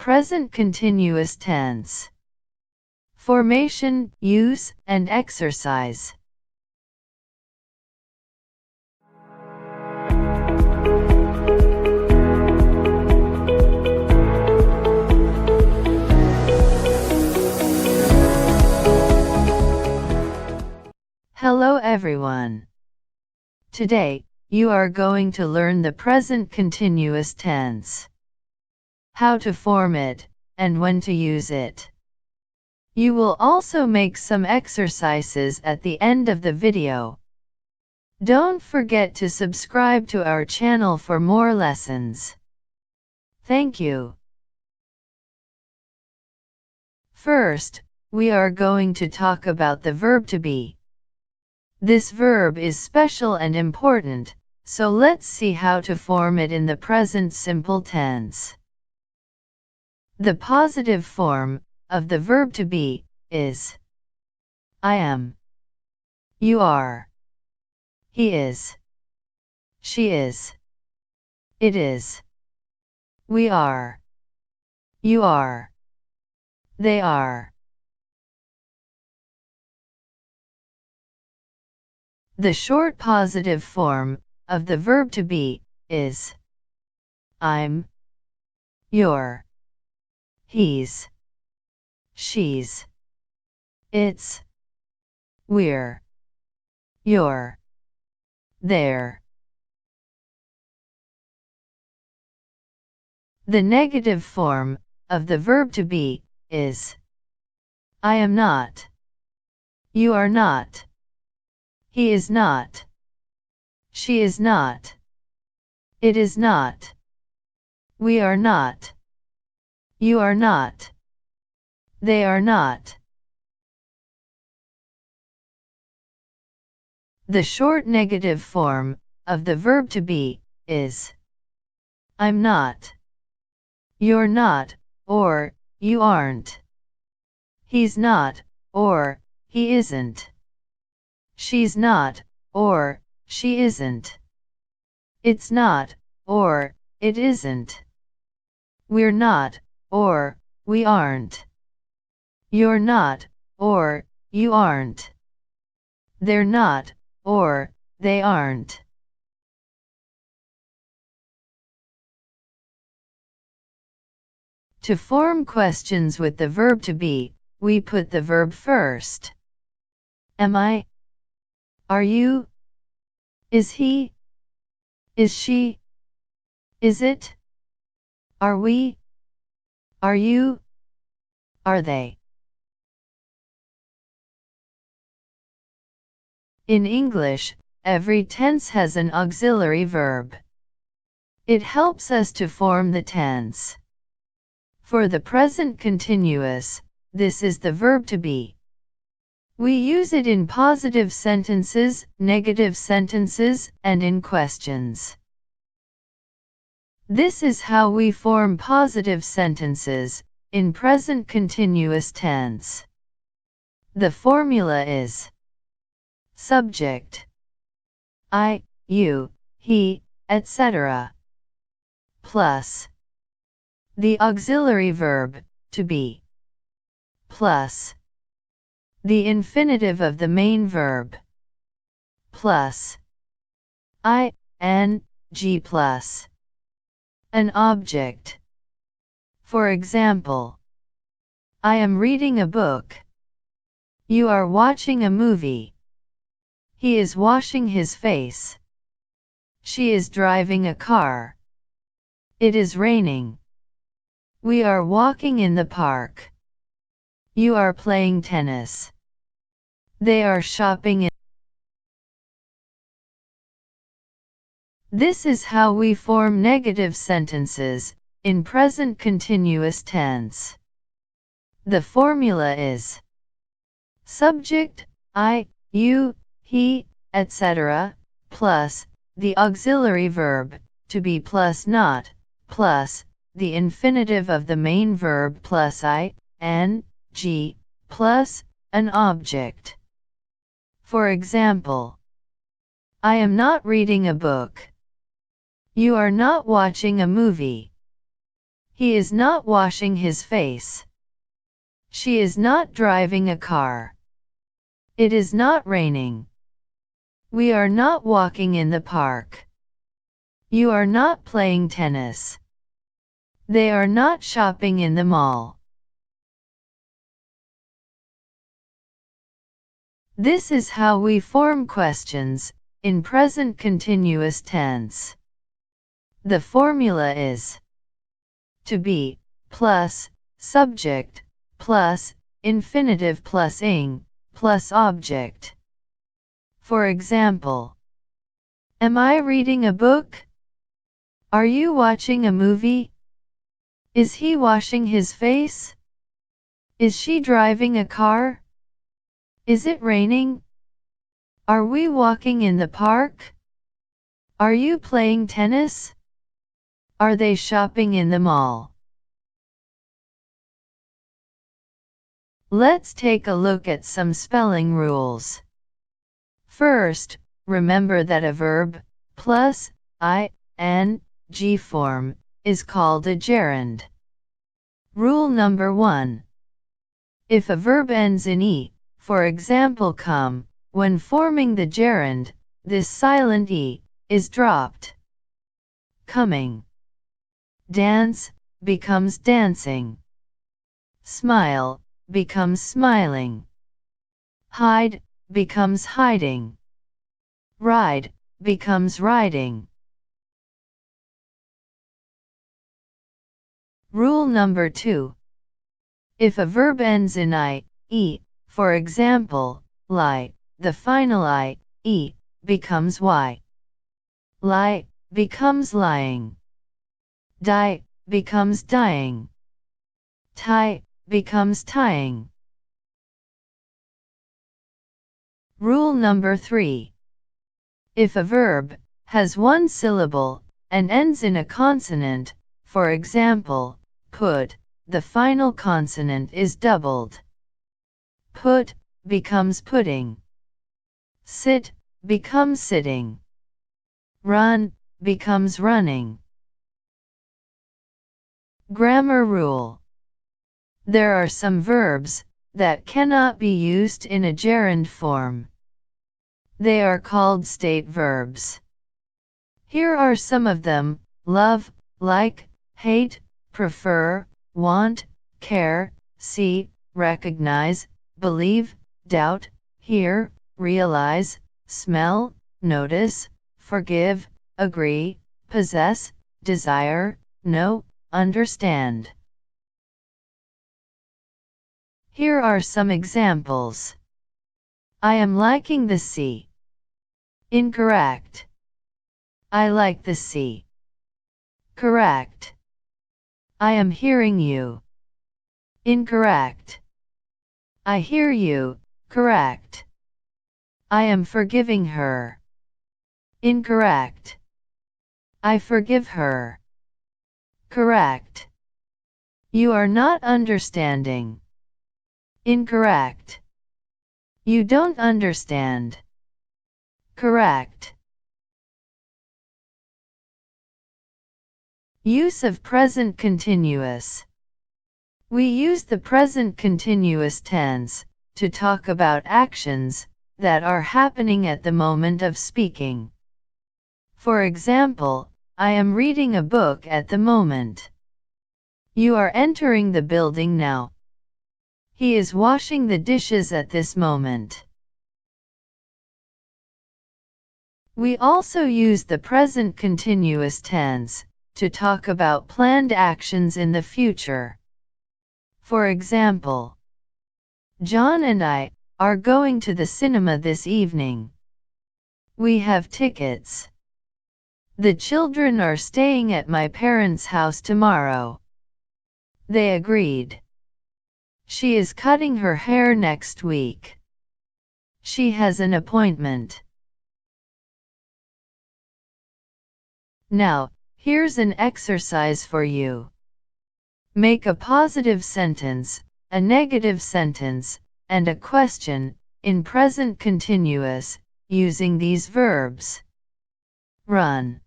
present continuous tense. Formation, use, and exercise. Hello everyone. Today, you are going to learn the present continuous tense, how to form it, and when to use it. You will also make some exercises at the end of the video. Don't forget to subscribe to our channel for more lessons. Thank you. First, we are going to talk about the verb to be. This verb is special and important, so let's see how to form it in the present simple tense. The positive form of the verb to be is I am, you are, he is, she is, it is, we are, you are, they are. The short positive form of the verb to be is I'm, you're, he's, she's, it's, we're, you're, they're. The negative form of the verb to be is I am not, you are not, he is not, she is not, it is not, we are not, you are not, they are not. The short negative form of the verb to be is I'm not, you're not, or you aren't, he's not, or he isn't, she's not, or she isn't, it's not, or it isn't, we're not, or we aren't, you're not, or you aren't, they're not, or they aren't. To form questions with the verb to be, we put the verb first. Am I? Are you? Is he? Is she? Is it? Are we? Are you? Are they? In English, every tense has an auxiliary verb. It helps us to form the tense. For the present continuous, this is the verb to be. We use it in positive sentences, negative sentences, and in questions. This is how we form positive sentences in present continuous tense. The formula is subject, I, you, he, etc., plus the auxiliary verb, to be, plus the infinitive of the main verb, plus ing plus an object. For example, I am reading a book. You are watching a movie. He is washing his face. She is driving a car. It is raining. We are walking in the park. You are playing tennis. They are shopping in. This is how we form negative sentences in present continuous tense. The formula is subject, I, you, he, etc., plus the auxiliary verb, to be plus not, plus the infinitive of the main verb plus ing, plus an object. For example, I am not reading a book. You are not watching a movie. He is not washing his face. She is not driving a car. It is not raining. We are not walking in the park. You are not playing tennis. They are not shopping in the mall. This is how we form questions in present continuous tense. The formula is to be plus subject plus infinitive plus ing plus object. For example, am I reading a book? Are you watching a movie? Is he washing his face? Is she driving a car? Is it raining? Are we walking in the park? Are you playing tennis? Are they shopping in the mall? Let's take a look at some spelling rules. First, remember that a verb plus ing form is called a gerund. Rule number 1. If a verb ends in e, for example come, when forming the gerund, this silent e is dropped. Coming. Dance becomes dancing. Smile becomes smiling. Hide becomes hiding. Ride becomes riding. Rule number 2. If a verb ends in e, for example, lie, the final e becomes y. Lie becomes lying. Die becomes dying. Tie becomes tying. Rule number 3. If a verb has one syllable and ends in a consonant, for example, put, the final consonant is doubled. Put becomes pudding. Sit becomes sitting. Run becomes running. Grammar rule. There are some verbs that cannot be used in a gerund form. They are called state verbs. Here are some of them: love, like, hate, prefer, want, care, see, recognize, believe, doubt, hear, realize, smell, notice, forgive, agree, possess, desire, know, understand. Here are some examples. I am liking the sea. Incorrect. I like the sea. Correct. I am hearing you. Incorrect. I hear you. Correct. I am forgiving her. Incorrect. I forgive her. Correct. You are not understanding. Incorrect. You don't understand. Correct. Use of present continuous. We use the present continuous tense to talk about actions that are happening at the moment of speaking. For example, I am reading a book at the moment. You are entering the building now. He is washing the dishes at this moment. We also use the present continuous tense to talk about planned actions in the future. For example, John and I are going to the cinema this evening. We have tickets. The children are staying at my parents' house tomorrow. They agreed. She is cutting her hair next week. She has an appointment. Now, here's an exercise for you. Make a positive sentence, a negative sentence, and a question in present continuous using these verbs. Run.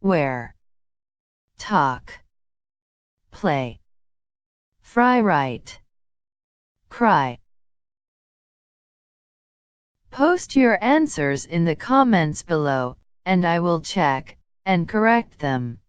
Wear. Talk. play, fry right, cry. Post your answers in the comments below, and I will check and correct them.